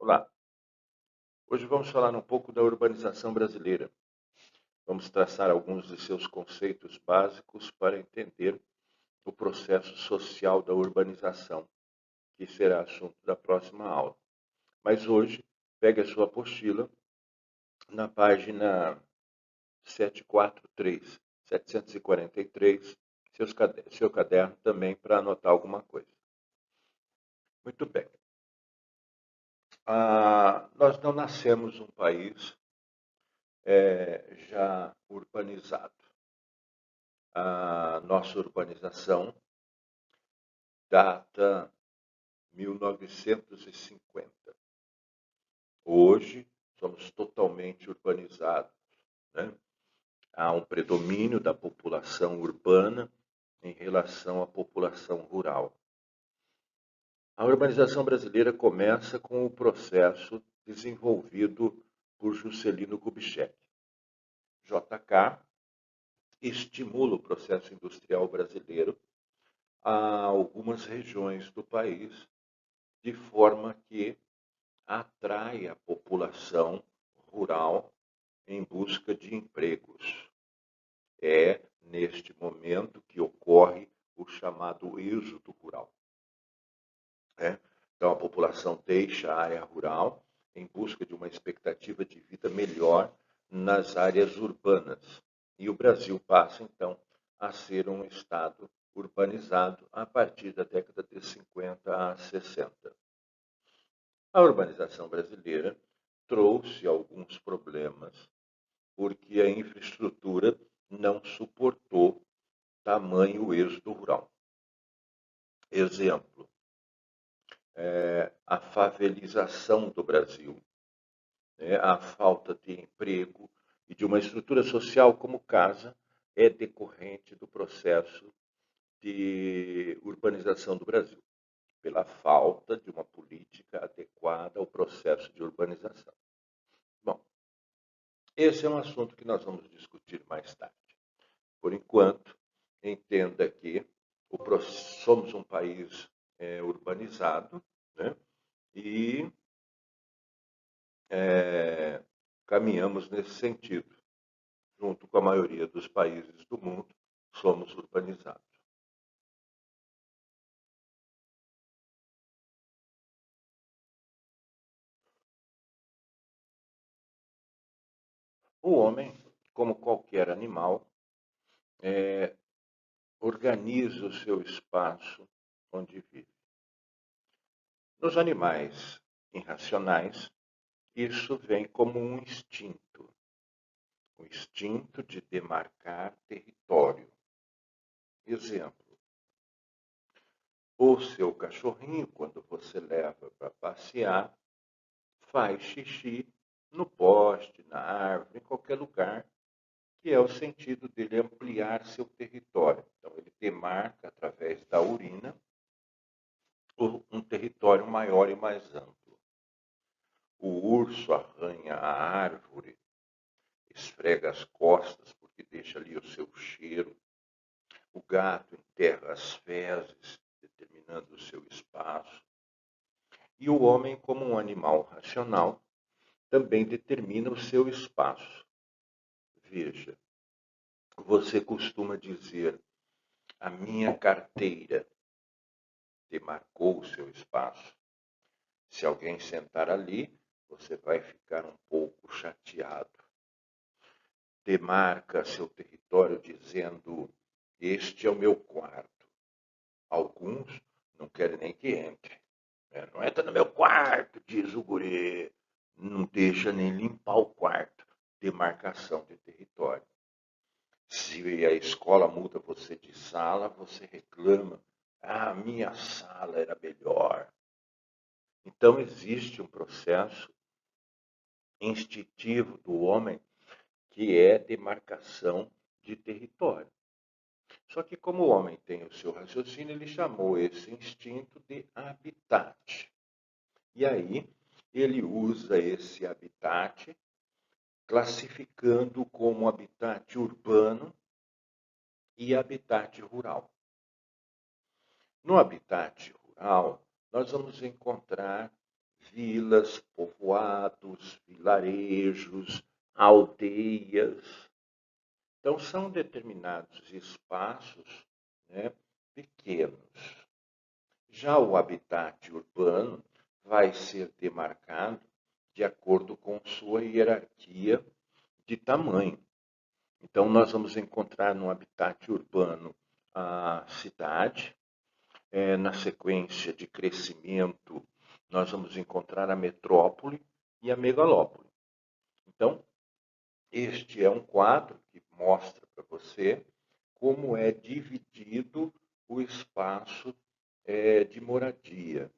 Olá, hoje vamos falar um pouco da urbanização brasileira. Vamos traçar alguns de seus conceitos básicos para entender o processo social da urbanização, que será assunto da próxima aula. Mas hoje, pegue a sua apostila na página 743, 743, seu caderno também para anotar alguma coisa. Muito bem. Nós não nascemos num país já urbanizado. A nossa urbanização data 1950. Hoje somos totalmente urbanizados, né? Há um predomínio da população urbana em relação à população rural. A urbanização brasileira começa com o processo desenvolvido por Juscelino Kubitschek. JK estimula o processo industrial brasileiro a algumas regiões do país, de forma que atrai a população rural em busca de empregos. É neste momento que ocorre o chamado êxodo rural. Então, a população deixa a área rural em busca de uma expectativa de vida melhor nas áreas urbanas. E o Brasil passa, então, a ser um estado urbanizado a partir da década de 50 a 60. A urbanização brasileira trouxe alguns problemas, porque a infraestrutura não suportou tamanho êxodo rural. Exemplo, a favelização do Brasil, a falta de emprego e de uma estrutura social como casa é decorrente do processo de urbanização do Brasil, pela falta de uma política adequada ao processo de urbanização. Bom, esse é um assunto que nós vamos discutir mais tarde. Por enquanto, entenda que somos um país urbanizado, né? E caminhamos nesse sentido. Junto com a maioria dos países do mundo, somos urbanizados. O homem, como qualquer animal, organiza o seu espaço onde vive. Nos animais irracionais, isso vem como um instinto, o instinto de demarcar território. Exemplo, o seu cachorrinho, quando você leva para passear, faz xixi no poste, na árvore, em qualquer lugar, que é o sentido dele ampliar seu território. Então, ele demarca, através da urina, um território maior e mais amplo. O urso arranha a árvore, esfrega as costas, porque deixa ali o seu cheiro. O gato enterra as fezes, determinando o seu espaço. E o homem, como um animal racional, também determina o seu espaço. Veja, você costuma dizer: a minha carteira demarcou o seu espaço. Se alguém sentar ali, você vai ficar um pouco chateado. Demarca seu território dizendo: este é o meu quarto. Alguns não querem nem que entre. Não entra no meu quarto, diz o guri. Não deixa nem limpar o quarto. Demarcação de território. Se a escola muda você de sala, você reclama: a minha sala era melhor. Então, existe um processo instintivo do homem que é demarcação de território. Só que, como o homem tem o seu raciocínio, ele chamou esse instinto de habitat. E aí, ele usa esse habitat classificando como habitat urbano e habitat rural. No habitat rural, nós vamos encontrar vilas, povoados, vilarejos, aldeias. Então, são determinados espaços, né, pequenos. Já o habitat urbano vai ser demarcado de acordo com sua hierarquia de tamanho. Então, nós vamos encontrar no habitat urbano a cidade, na sequência de crescimento, nós vamos encontrar a metrópole e a megalópole. Então, este é um quadro que mostra para você como é dividido o espaço de moradia,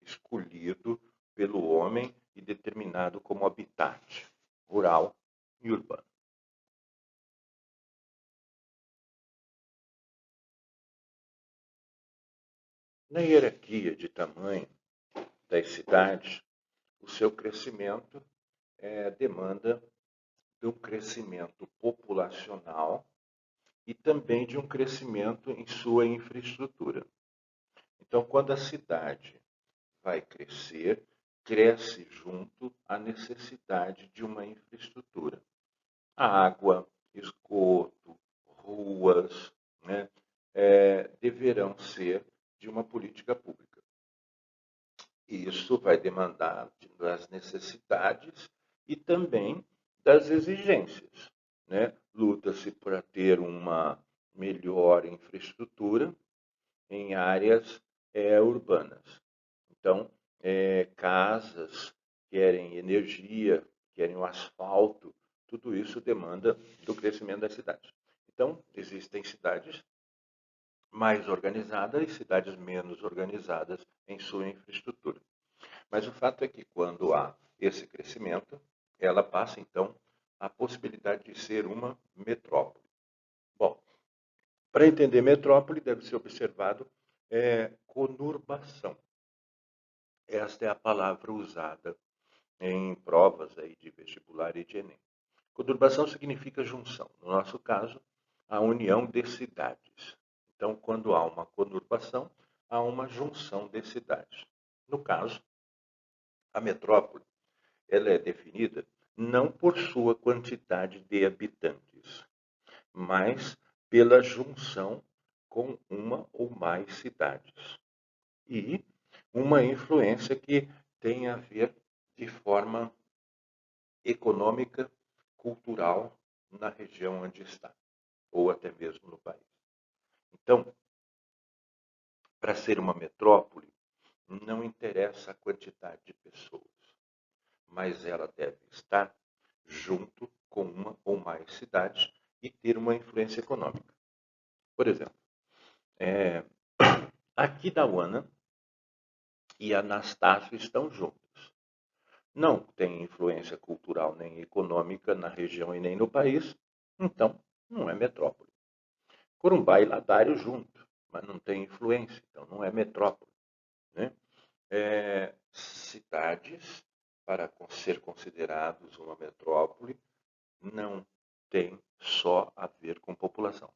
escolhido pelo homem e determinado como habitat rural e urbano. Na hierarquia de tamanho das cidades, o seu crescimento demanda de um crescimento populacional e também de um crescimento em sua infraestrutura. Então, quando a cidade vai crescer, cresce junto a necessidade de uma infraestrutura. Água, esgoto, ruas, né, deverão ser de uma política pública. Isso vai demandar das necessidades e também das exigências, né? Luta-se para ter uma melhor infraestrutura em áreas urbanas. Então, casas querem energia, querem o asfalto, tudo isso demanda do crescimento das cidades. Então, existem cidades mais organizadas e cidades menos organizadas em sua infraestrutura. Mas o fato é que quando há esse crescimento, ela passa então a possibilidade de ser uma metrópole. Bom, para entender metrópole deve ser observado conurbação. Esta é a palavra usada em provas aí de vestibular e de Enem. Conurbação significa junção. No nosso caso, a união de cidades. Então, quando há uma conurbação, há uma junção de cidades. No caso, a metrópole, ela é definida não por sua quantidade de habitantes, mas pela junção com uma ou mais cidades. E uma influência que tem a ver de forma econômica, cultural na região onde está, ou até mesmo no país. Então, para ser uma metrópole, não interessa a quantidade de pessoas, mas ela deve estar junto com uma ou mais cidades e ter uma influência econômica. Por exemplo, Aquidauana e Anastácio estão juntos. Não tem influência cultural nem econômica na região e nem no país, então não é metrópole. Corumbá e Ladário junto, mas não tem influência, então não é metrópole. Né? Cidades, para ser considerados uma metrópole, não tem só a ver com população,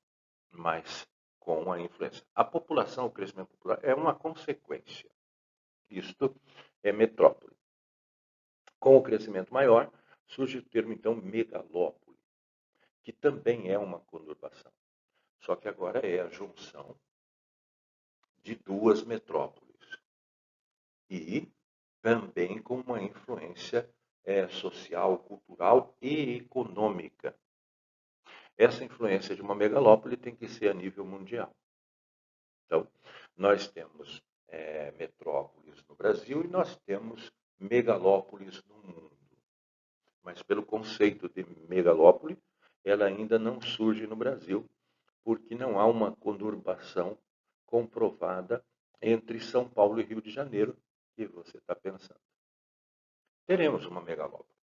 mas com a influência. A população, o crescimento popular, é uma consequência. Isto é metrópole. Com o crescimento maior, surge o termo, então, megalópole, que também é uma conurbação. Só que agora é a junção de duas metrópoles. E também com uma influência social, cultural e econômica. Essa influência de uma megalópole tem que ser a nível mundial. Então, nós temos metrópoles no Brasil e nós temos megalópolis no mundo. Mas pelo conceito de megalópole, ela ainda não surge no Brasil, porque não há uma conurbação comprovada entre São Paulo e Rio de Janeiro, que você está pensando. Teremos uma megalópole.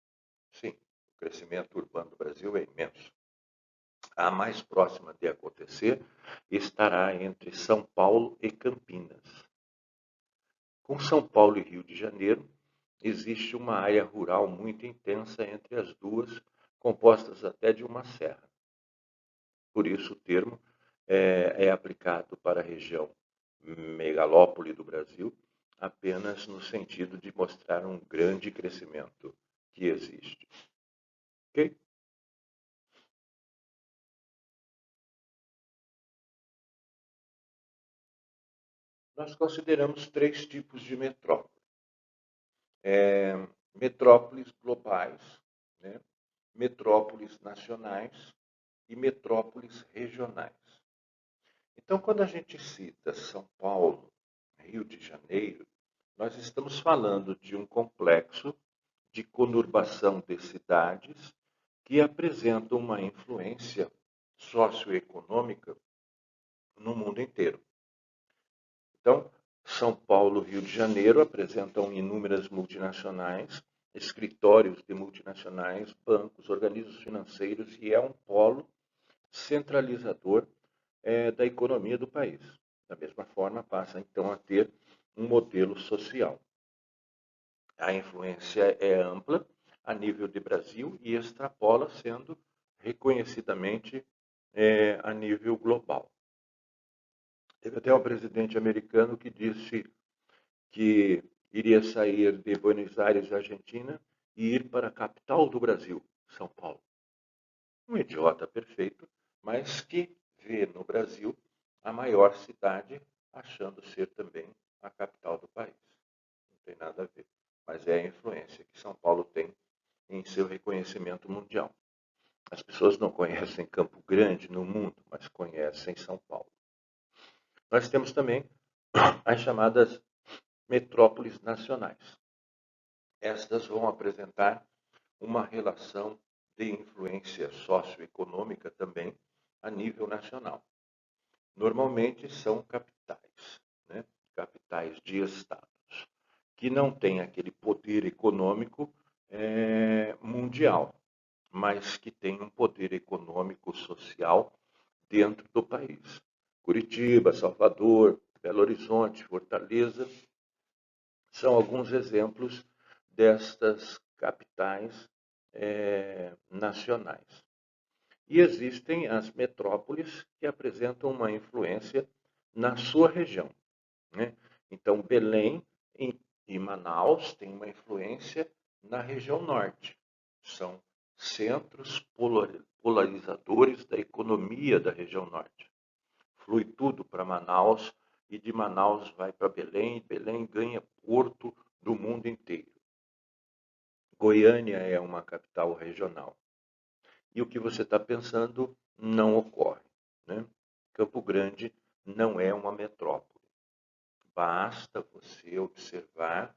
Sim, o crescimento urbano do Brasil é imenso. A mais próxima de acontecer estará entre São Paulo e Campinas. Com São Paulo e Rio de Janeiro, existe uma área rural muito intensa entre as duas, compostas até de uma serra. Por isso o termo é aplicado para a região megalópole do Brasil, apenas no sentido de mostrar um grande crescimento que existe. Ok? Nós consideramos 3 tipos de metrópole. Metrópoles globais, né? Metrópoles nacionais e metrópoles regionais. Então, quando a gente cita São Paulo, Rio de Janeiro, nós estamos falando de um complexo de conurbação de cidades que apresentam uma influência socioeconômica no mundo inteiro. Então, São Paulo e Rio de Janeiro apresentam inúmeras multinacionais, escritórios de multinacionais, bancos, organismos financeiros e é um polo centralizador da economia do país. Da mesma forma, passa então a ter um modelo social. A influência é ampla a nível de Brasil e extrapola, sendo reconhecidamente a nível global. Teve até um presidente americano que disse que iria sair de Buenos Aires, Argentina, e ir para a capital do Brasil, São Paulo. Um idiota perfeito, mas que vê no Brasil a maior cidade, achando ser também a capital do país. Não tem nada a ver, mas é a influência que São Paulo tem em seu reconhecimento mundial. As pessoas não conhecem Campo Grande no mundo, mas conhecem São Paulo. Nós temos também as chamadas metrópoles nacionais. Estas vão apresentar uma relação de influência socioeconômica também a nível nacional. Normalmente são capitais, né? Capitais de estados, que não têm aquele poder econômico mundial, mas que têm um poder econômico social dentro do país. Curitiba, Salvador, Belo Horizonte, Fortaleza, são alguns exemplos destas capitais nacionais. E existem as metrópoles que apresentam uma influência na sua região, né? Então, Belém e Manaus têm uma influência na região norte. São centros polarizadores da economia da região norte. Flui tudo para Manaus e de Manaus vai para Belém, e Belém ganha porto do mundo inteiro. Goiânia é uma capital regional. E o que você está pensando não ocorre, né? Campo Grande não é uma metrópole. Basta você observar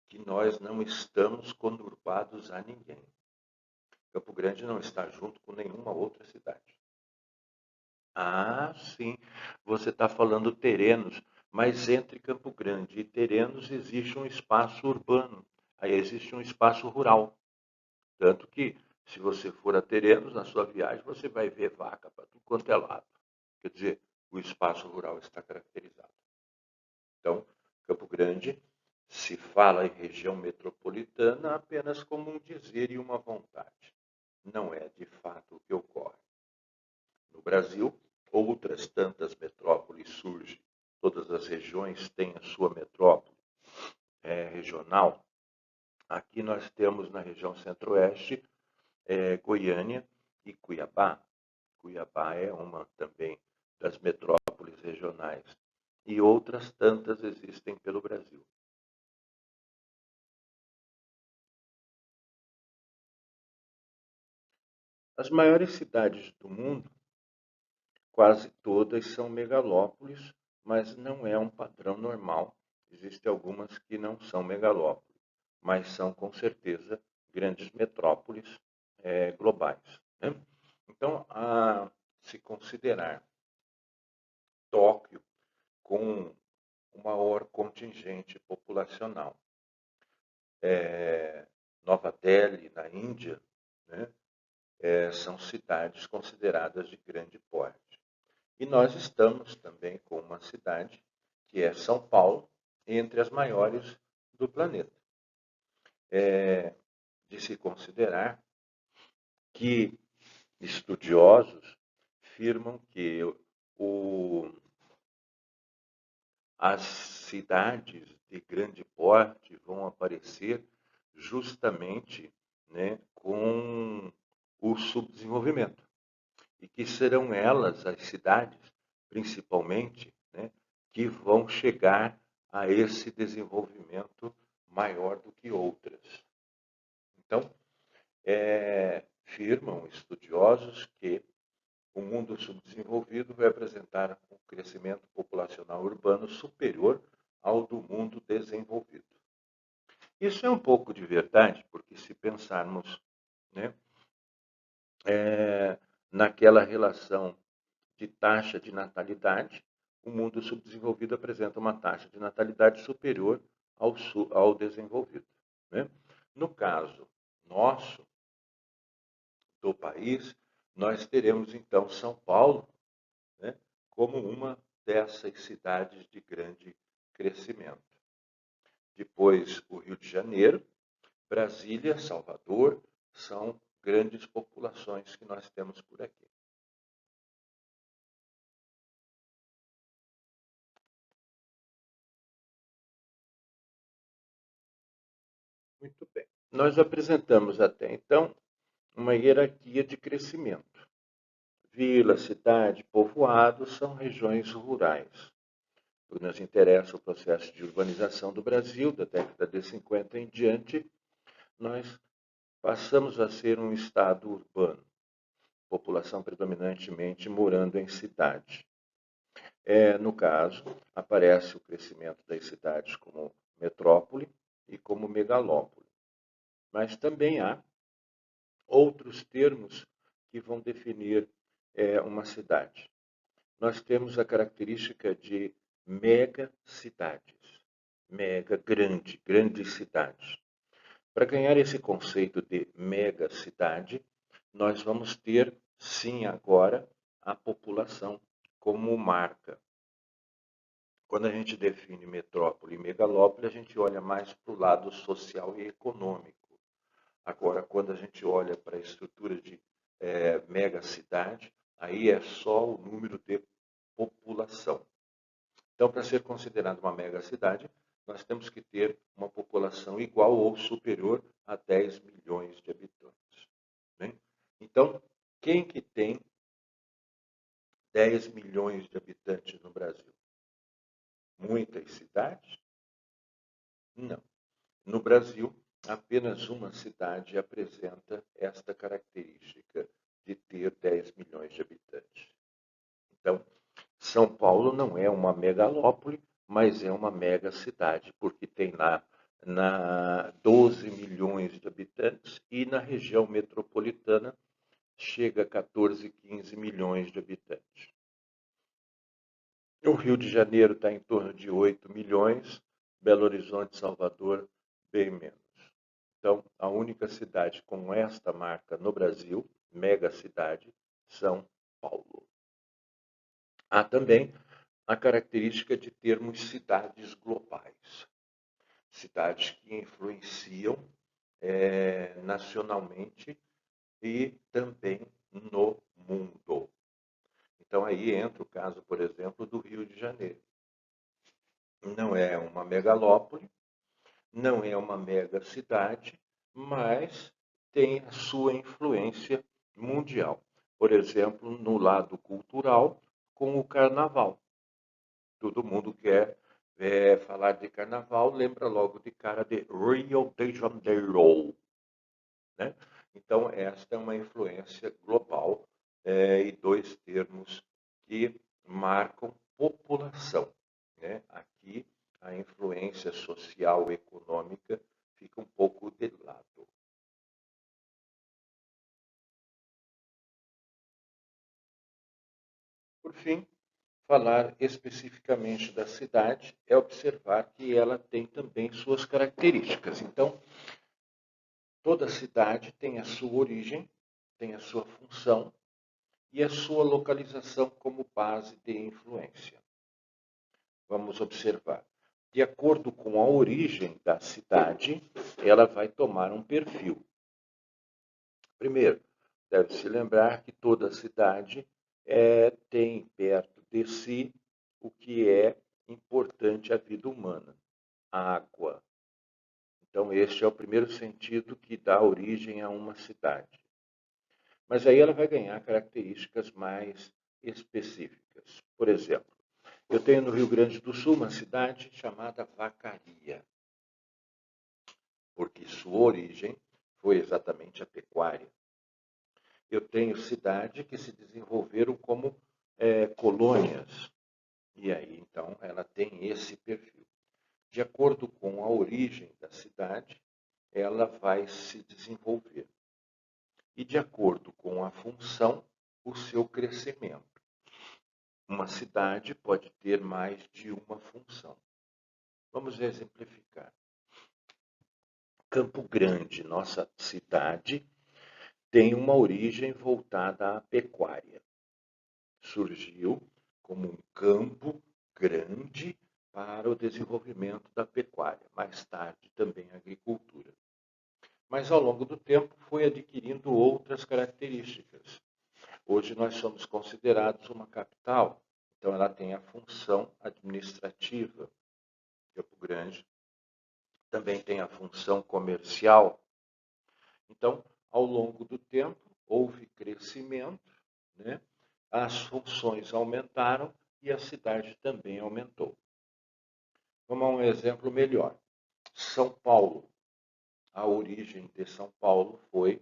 que nós não estamos conurbados a ninguém. Campo Grande não está junto com nenhuma outra cidade. Ah, sim, você está falando Terenos, mas entre Campo Grande e Terenos existe um espaço urbano, aí existe um espaço rural. Tanto que, se você for a Terenos, na sua viagem, você vai ver vaca para tudo quanto é lado. Quer dizer, o espaço rural está caracterizado. Então, Campo Grande se fala em região metropolitana apenas como um dizer e uma vontade. Não é, de fato, o que ocorre. No Brasil, outras tantas metrópoles surgem. Todas as regiões têm a sua metrópole regional. Aqui nós temos na região centro-oeste Goiânia e Cuiabá. Cuiabá é uma também das metrópoles regionais. E outras tantas existem pelo Brasil. As maiores cidades do mundo, quase todas são megalópolis, mas não é um padrão normal. Existem algumas que não são megalópolis, mas são com certeza grandes metrópoles globais, né? Então, se considerar Tóquio com o maior contingente populacional, Nova Delhi, na Índia, né? São cidades consideradas de grande porte. E nós estamos também com uma cidade, que é São Paulo, entre as maiores do planeta. De se considerar que estudiosos afirmam que as cidades de grande porte vão aparecer justamente, né, com o subdesenvolvimento. E que serão elas, as cidades, principalmente, né, que vão chegar a esse desenvolvimento maior do que outras. Então, afirmam estudiosos que o mundo subdesenvolvido vai apresentar um crescimento populacional urbano superior ao do mundo desenvolvido. Isso é um pouco de verdade, porque se pensarmos, né, naquela relação de taxa de natalidade, o mundo subdesenvolvido apresenta uma taxa de natalidade superior ao desenvolvido, né? No caso nosso, do país, nós teremos então São Paulo, né, como uma dessas cidades de grande crescimento. Depois o Rio de Janeiro, Brasília, Salvador, são grandes populações que nós temos por aqui. Muito bem. Nós apresentamos até então uma hierarquia de crescimento. Vila, cidade, povoado são regiões rurais. O que nos interessa o processo de urbanização do Brasil, da década de 50 em diante, nós passamos a ser um estado urbano, população predominantemente morando em cidade. No caso, aparece o crescimento das cidades como metrópole e como megalópole. Mas também há outros termos que vão definir uma cidade. Nós temos a característica de megacidades, mega, grande, grandes cidades. Para ganhar esse conceito de megacidade, nós vamos ter, sim, agora, a população como marca. Quando a gente define metrópole e megalópole, a gente olha mais para o lado social e econômico. Agora, quando a gente olha para a estrutura de megacidade, aí é só o número de população. Então, para ser considerado uma megacidade, nós temos que ter uma população igual ou superior a 10 milhões de habitantes, né? Então, quem que tem 10 milhões de habitantes no Brasil? Muitas cidades? Não. No Brasil, apenas uma cidade apresenta esta característica de ter 10 milhões de habitantes. Então, São Paulo não é uma megalópole, mas é uma megacidade, porque tem lá 12 milhões de habitantes e na região metropolitana chega a 14, 15 milhões de habitantes. O Rio de Janeiro está em torno de 8 milhões, Belo Horizonte, Salvador, bem menos. Então, a única cidade com esta marca no Brasil, megacidade, São Paulo. Há também a característica de termos cidades globais, cidades que influenciam nacionalmente e também no mundo. Então, aí entra o caso, por exemplo, do Rio de Janeiro. Não é uma megalópole, não é uma megacidade, mas tem a sua influência mundial. Por exemplo, no lado cultural, com o carnaval. Todo mundo quer falar de carnaval, lembra logo de cara de Rio de Janeiro, né? Então, esta é uma influência global e dois termos que marcam população, né? Aqui, a influência social e econômica fica um pouco de lado. Por fim, falar especificamente da cidade é observar que ela tem também suas características. Então, toda cidade tem a sua origem, tem a sua função e a sua localização como base de influência. Vamos observar. De acordo com a origem da cidade, ela vai tomar um perfil. Primeiro, deve-se lembrar que toda cidade tem perto de si o que é importante à vida humana. água. Então, este é o primeiro sentido que dá origem a uma cidade. Mas aí ela vai ganhar características mais específicas. Por exemplo, eu tenho no Rio Grande do Sul uma cidade chamada Vacaria, porque sua origem foi exatamente a pecuária. Eu tenho cidades que se desenvolveram como colônias, e aí então ela tem esse perfil. De acordo com a origem da cidade, ela vai se desenvolver. E de acordo com a função, o seu crescimento. Uma cidade pode ter mais de uma função. Vamos exemplificar. Campo Grande, nossa cidade, tem uma origem voltada à pecuária. Surgiu como um campo grande para o desenvolvimento da pecuária, mais tarde também a agricultura. Mas ao longo do tempo foi adquirindo outras características. Hoje nós somos considerados uma capital, então ela tem a função administrativa. Campo Grande também tem a função comercial. Então, ao longo do tempo, houve crescimento, né? As funções aumentaram e a cidade também aumentou. Vamos a um exemplo melhor. São Paulo. A origem de São Paulo foi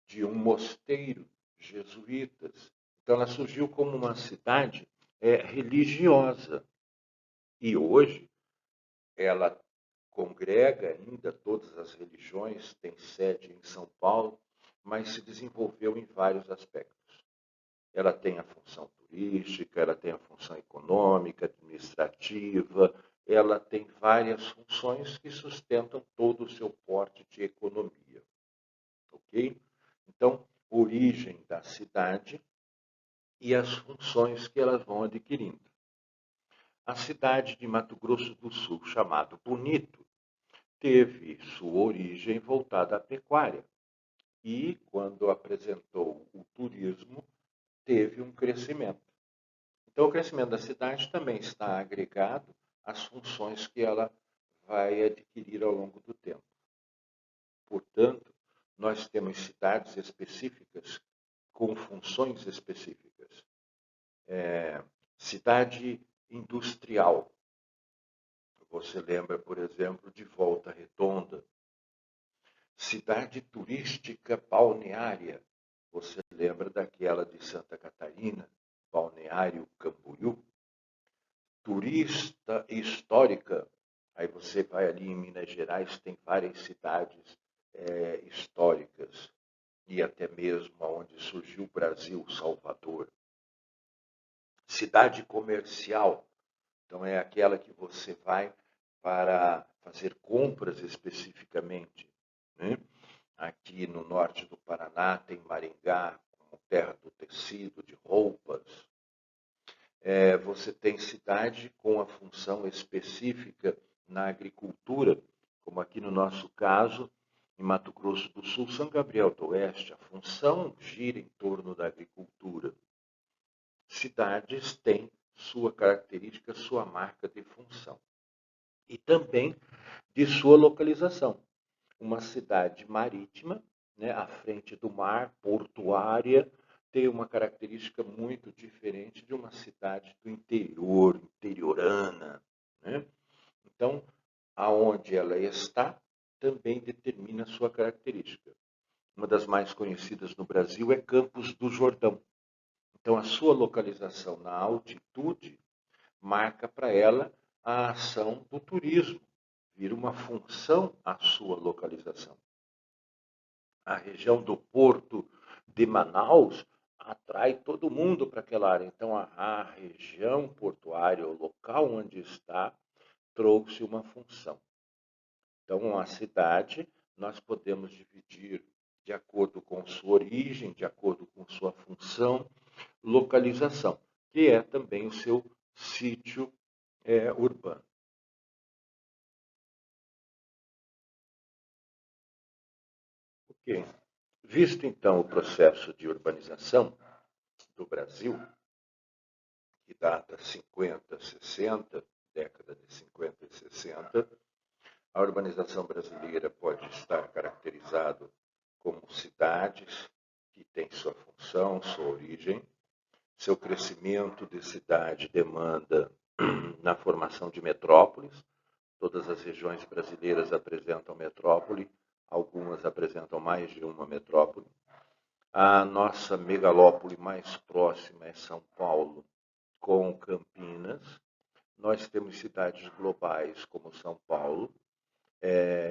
de um mosteiro jesuítas. Então, ela surgiu como uma cidade religiosa. E hoje, ela congrega ainda todas as religiões, tem sede em São Paulo, mas se desenvolveu em vários aspectos. Ela tem a função turística, ela tem a função econômica, administrativa, ela tem várias funções que sustentam todo o seu porte de economia. Ok? Então, origem da cidade e as funções que elas vão adquirindo. A cidade de Mato Grosso do Sul, chamada Bonito, teve sua origem voltada à pecuária e, quando apresentou o turismo, teve um crescimento. Então, o crescimento da cidade também está agregado às funções que ela vai adquirir ao longo do tempo. Portanto, nós temos cidades específicas com funções específicas. Cidade industrial. Você lembra, por exemplo, de Volta Redonda. Cidade turística balneária. Você lembra daquela de Santa Catarina, Balneário Camboriú? Turista histórica. Aí você vai ali em Minas Gerais, tem várias cidades históricas. E até mesmo onde surgiu o Brasil, Salvador. Cidade comercial. Então, é aquela que você vai para fazer compras especificamente. Né? Aqui no norte do Paraná tem Maringá, como terra do tecido, de roupas. Você tem cidade com a função específica na agricultura, como aqui no nosso caso, em Mato Grosso do Sul, São Gabriel do Oeste, a função gira em torno da agricultura. Cidades têm sua característica, sua marca de função. E também de sua localização. Uma cidade marítima, né, à frente do mar, portuária, tem uma característica muito diferente de uma cidade do interior, interiorana. Né? Então, aonde ela está, também determina a sua característica. Uma das mais conhecidas no Brasil é Campos do Jordão. Então, a sua localização na altitude marca para ela a ação do turismo, vira uma função à sua localização. A região do Porto de Manaus atrai todo mundo para aquela área. Então, a região portuária, o local onde está, trouxe uma função. Então, a cidade, nós podemos dividir de acordo com sua origem, de acordo com sua função, localização, que é também o seu sítio urbano. Ok. Visto então o processo de urbanização do Brasil, que data 50, 60, década de 50 e 60, A urbanização brasileira pode estar caracterizada como cidades que têm sua função, sua origem. Seu crescimento de cidade demanda na formação de metrópoles. Todas as regiões brasileiras apresentam metrópole, algumas apresentam mais de uma metrópole. A nossa megalópole mais próxima é São Paulo, com Campinas. Nós temos cidades globais como São Paulo,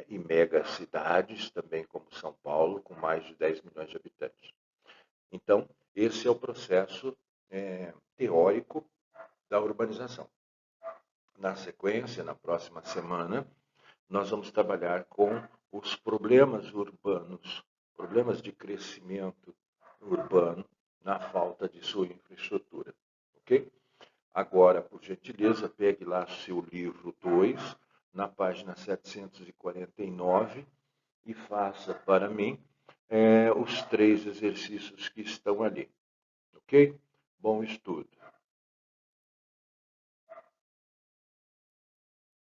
e megacidades também como São Paulo, com mais de 10 milhões de habitantes. Então, esse é o processo teórico da urbanização. Na sequência, na próxima semana, nós vamos trabalhar com os problemas urbanos, problemas de crescimento urbano na falta de sua infraestrutura, ok? Agora, por gentileza, pegue lá seu livro 2, na página 749, e faça para mim os 3 exercícios que estão ali, ok? Bom estudo.